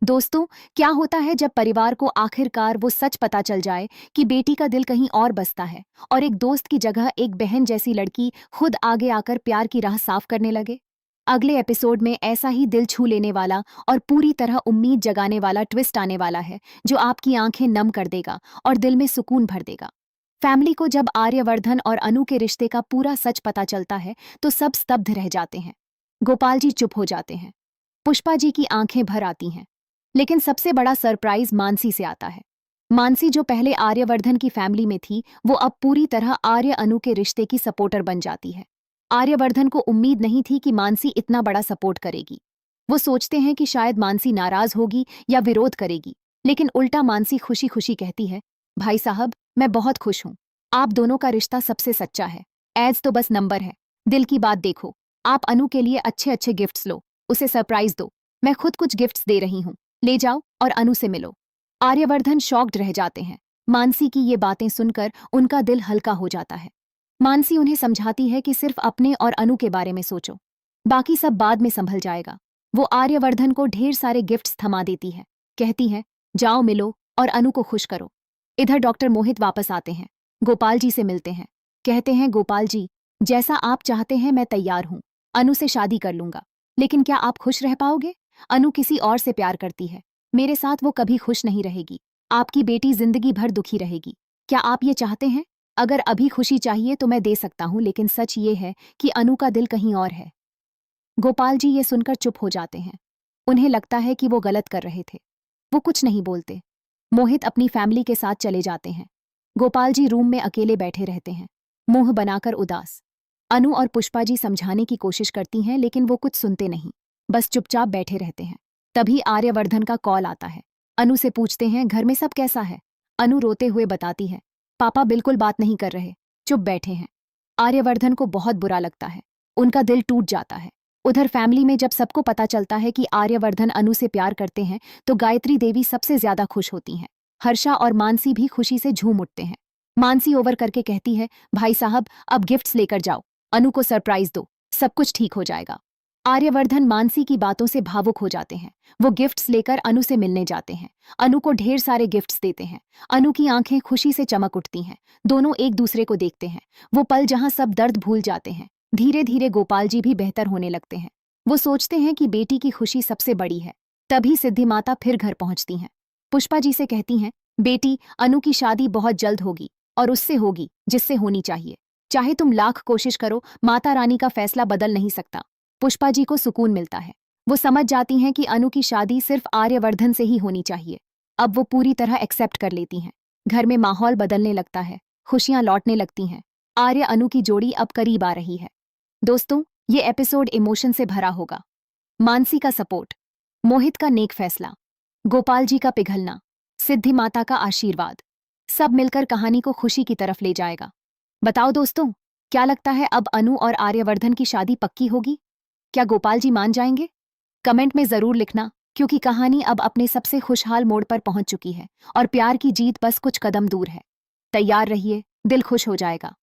दोस्तों, क्या होता है जब परिवार को आखिरकार वो सच पता चल जाए कि बेटी का दिल कहीं और बसता है और एक दोस्त की जगह एक बहन जैसी लड़की खुद आगे आकर प्यार की राह साफ करने लगे। अगले एपिसोड में ऐसा ही दिल छू लेने वाला और पूरी तरह उम्मीद जगाने वाला ट्विस्ट आने वाला है जो आपकी आंखें नम कर देगा और दिल में सुकून भर देगा। फैमिली को जब आर्यवर्धन और अनु के रिश्ते का पूरा सच पता चलता है तो सब स्तब्ध रह जाते हैं। गोपाल जी चुप हो जाते हैं, पुष्पा जी की आंखें भर आती हैं। लेकिन सबसे बड़ा सरप्राइज मानसी से आता है। मानसी जो पहले आर्यवर्धन की फैमिली में थी, वो अब पूरी तरह आर्य अनु के रिश्ते की सपोर्टर बन जाती है। आर्यवर्धन को उम्मीद नहीं थी कि मानसी इतना बड़ा सपोर्ट करेगी। वो सोचते हैं कि शायद मानसी नाराज होगी या विरोध करेगी, लेकिन उल्टा मानसी खुशी खुशी कहती है, भाई साहब, मैं बहुत खुश हूं। आप दोनों का रिश्ता सबसे सच्चा है। एज तो बस नंबर है, दिल की बात देखो। आप अनु के लिए अच्छे अच्छे गिफ्ट्स लो, उसे सरप्राइज दो। मैं खुद कुछ गिफ्ट्स दे रही हूं, ले जाओ और अनु से मिलो। आर्यवर्धन शॉक्ड रह जाते हैं। मानसी की ये बातें सुनकर उनका दिल हल्का हो जाता है। मानसी उन्हें समझाती है कि सिर्फ अपने और अनु के बारे में सोचो, बाकी सब बाद में संभल जाएगा। वो आर्यवर्धन को ढेर सारे गिफ्ट्स थमा देती है, कहती है, जाओ मिलो और अनु को खुश करो। इधर डॉक्टर मोहित वापस आते हैं, गोपाल जी से मिलते हैं। कहते हैं, गोपाल जी, जैसा आप चाहते हैं मैं तैयार हूं, अनु से शादी कर लूंगा। लेकिन क्या आप खुश रह पाओगे? अनु किसी और से प्यार करती है, मेरे साथ वो कभी खुश नहीं रहेगी। आपकी बेटी जिंदगी भर दुखी रहेगी। क्या आप ये चाहते हैं? अगर अभी खुशी चाहिए तो मैं दे सकता हूं, लेकिन सच ये है कि अनु का दिल कहीं और है। गोपाल जी ये सुनकर चुप हो जाते हैं। उन्हें लगता है कि वो गलत कर रहे थे। वो कुछ नहीं बोलते। मोहित अपनी फैमिली के साथ चले जाते हैं। गोपाल जी रूम में अकेले बैठे रहते हैं, मुंह बनाकर उदास। अनु और पुष्पा जी समझाने की कोशिश करती हैं, लेकिन वो कुछ सुनते नहीं, बस चुपचाप बैठे रहते हैं। तभी आर्यवर्धन का कॉल आता है। अनु से पूछते हैं, घर में सब कैसा है? अनु रोते हुए बताती है, पापा बिल्कुल बात नहीं कर रहे, चुप बैठे हैं। आर्यवर्धन को बहुत बुरा लगता है, उनका दिल टूट जाता है। उधर फैमिली में जब सबको पता चलता है कि आर्यवर्धन अनु से प्यार करते हैं तो गायत्री देवी सबसे ज्यादा खुश होती हैं। हर्षा और मानसी भी खुशी से झूम उठते हैं। मानसी ओवर करके कहती है, भाई साहब, अब गिफ्ट्स लेकर जाओ, अनु को सरप्राइज दो, सब कुछ ठीक हो जाएगा। आर्यवर्धन मानसी की बातों से भावुक हो जाते हैं। वो गिफ्ट्स लेकर अनु से मिलने जाते हैं। अनु को ढेर सारे गिफ्ट्स देते हैं। अनु की आंखें खुशी से चमक उठती हैं। दोनों एक दूसरे को देखते हैं, वो पल जहां सब दर्द भूल जाते हैं। धीरे धीरे गोपाल जी भी बेहतर होने लगते हैं। वो सोचते हैं कि बेटी की खुशी सबसे बड़ी है। तभी सिद्धि माता फिर घर पहुंचती हैं। पुष्पा जी से कहती हैं, बेटी, अनु की शादी बहुत जल्द होगी और उससे होगी जिससे होनी चाहिए। चाहे तुम लाख कोशिश करो, माता रानी का फैसला बदल नहीं सकता। पुष्पा जी को सुकून मिलता है। वो समझ जाती हैं कि अनु की शादी सिर्फ आर्यवर्धन से ही होनी चाहिए। अब वो पूरी तरह एक्सेप्ट कर लेती हैं। घर में माहौल बदलने लगता है, खुशियां लौटने लगती हैं। आर्य अनु की जोड़ी अब करीब आ रही है। दोस्तों, ये एपिसोड इमोशन से भरा होगा। मानसी का सपोर्ट, मोहित का नेक फैसला, गोपाल जी का पिघलना, सिद्धि माता का आशीर्वाद, सब मिलकर कहानी को खुशी की तरफ ले जाएगा। बताओ दोस्तों, क्या लगता है अब अनु और आर्यवर्धन की शादी पक्की होगी? क्या गोपाल जी मान जाएंगे? कमेंट में जरूर लिखना, क्योंकि कहानी अब अपने सबसे खुशहाल मोड़ पर पहुंच चुकी है और प्यार की जीत बस कुछ कदम दूर है। तैयार रहिए, दिल खुश हो जाएगा।